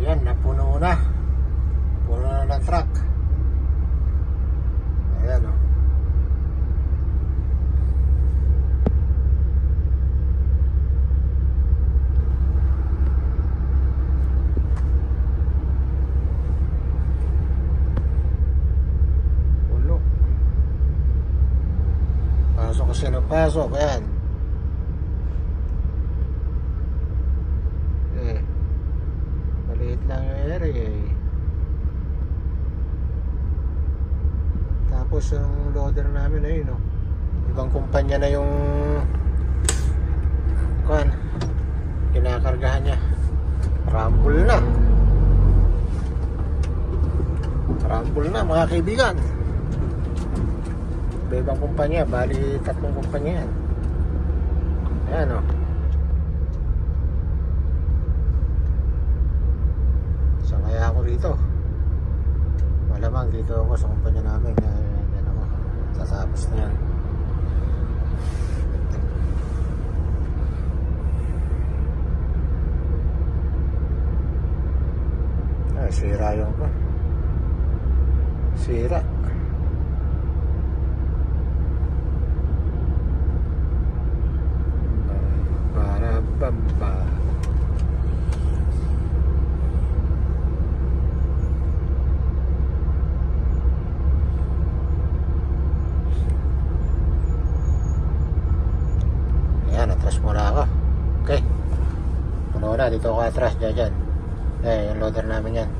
Ayan, napuno na. Puno na ng truck. Ayan o. Puno. Pasok kasi ng pasok. Ayan. Maliit lang yung area eh. Tapos yung loader namin ayun oh. Ibang kumpanya na yung kinakargahan niya. Rumble na. Rumble na mga kaibigan. Ibang kumpanya, bali 3 kumpanya yan. Ayan oh. So kaya ako rito. Malamang dito ako sa kumpanya namin. Yan ako. Tatapos na yan. Ay, sira yung ko. Sira. Para bamba. Atras muna ako. Okay. Puno na. Dito ako atras. Diyan. Eh, yung loader namin yan.